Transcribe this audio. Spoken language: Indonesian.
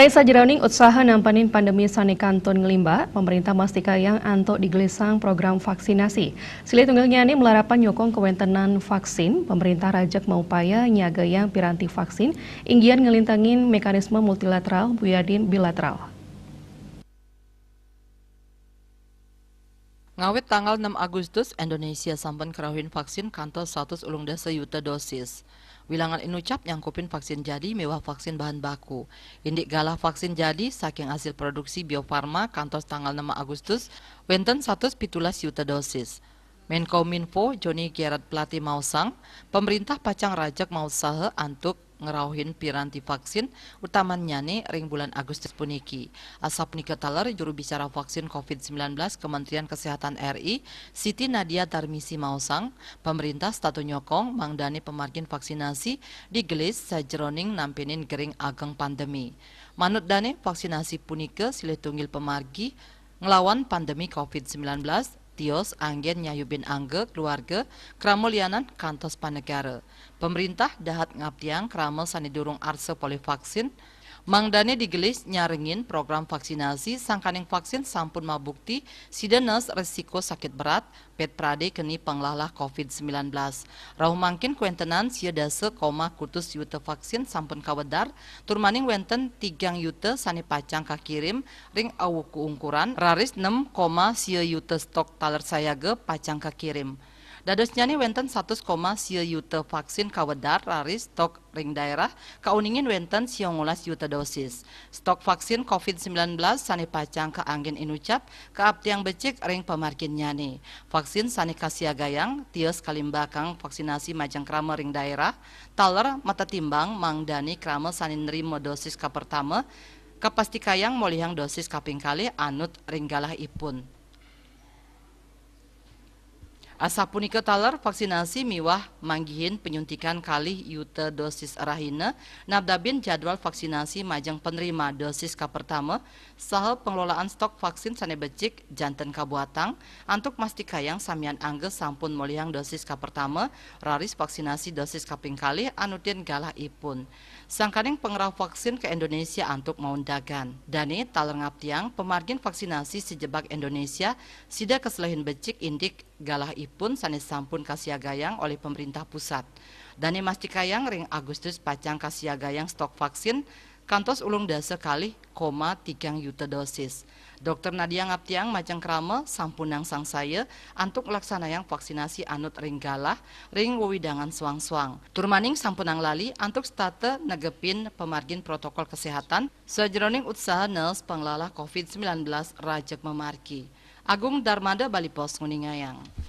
Hai sajroning usaha nampanin pandemi sane kanton ngelimba, pemerintah mastikayang antok digelisang program vaksinasi. Sili tunggalnya ini melarapan nyokong kewentenan vaksin, pemerintah rajak maupaya nyagayang piranti vaksin, inggian ngelintangin mekanisme multilateral buyadin bilateral. Ngawit tanggal 6 Agustus, Indonesia sampun kerahuin vaksin kantor 110 juta dosis. Wilangan inucap nyangkupin vaksin jadi mewah vaksin bahan baku. Indik galah vaksin jadi saking hasil produksi Bio Farma kantor tanggal 6 Agustus, wenten 117 juta dosis. Menkominfo Joni Gerard Plati Mausang, pemerintah pacang rajak mau usaha antuk ngerauhin piranti vaksin utamanya nih ring bulan Agustus puniki. Asap nika talar juru bicara vaksin COVID-19 Kementerian Kesehatan RI Siti Nadia Tarmisi Mausang, pemerintah statu nyokong mangdani pemargin vaksinasi digelis sajroning nampinin gering ageng pandemi. Manut dane vaksinasi punika silih tunggil pemargi ngelawan pandemi COVID-19 tios anggen nyayubin angge keluarga kramulianan kantos panegara. Pemerintah dahat ngaptiang kramel sanidurung arse polivaksin mangdane digelis nyarengin program vaksinasi sangkaning vaksin sampun mabukti sidenes resiko sakit berat pet prade keni penglalah COVID-19. Rauh mangkin kuentenan sia dase koma kutus yuta vaksin sampun kawedar turmaning wenten 3 yuta sani pacang kakirim ring awuku ungkuran raris 6, sia yuta stok taler sayage pacang kakirim. Dadosnya nih wenten 1,1 juta vaksin kawedar raris stok ring daerah kauningin wenten 19 juta dosis. Stok vaksin COVID-19 sani pacang ke angin inucap ke abtiang becik ring pemarginnya nih. Vaksin sani kasiagayang tios kalimbakang vaksinasi majang krama ring daerah taler mata timbang mangdani krama sani nerimo dosis ka pertama kapasti kayang molihang dosis kaping kali anut ring galah ipun. Asapunika taler vaksinasi miwah manggihin penyuntikan kali yuta dosis arahina nabdabin jadwal vaksinasi majang penerima dosis ka pertama saha pengelolaan stok vaksin sane becik janten kabuatang antuk mastikayang samian angge sampun molihang dosis ka pertama raris vaksinasi dosis kaping kali anutin galah ipun. Sangkaning pengerah vaksin ke Indonesia antuk maundagan. Dani taler ngaptiang pemargin vaksinasi sejebak Indonesia sida keselahin becik indik galah ipun sanes sampun kasiagayang oleh pemerintah pusat. Dani mastikayang ring Agustus pacang kasiagayang stok vaksin kantos ulung dasa kali 3 juta dosis. Dr. Nadia ngaptiang majang krama sampunang sang saya antuk laksanayang vaksinasi anut ring galah ring wewidangan suang-suang. Turmaning sampunang lali antuk state negepin pemargin protokol kesehatan sajroning usaha nels penglalah COVID-19 rajak memarki. Agung Darmada Bali Pos Nguningayang.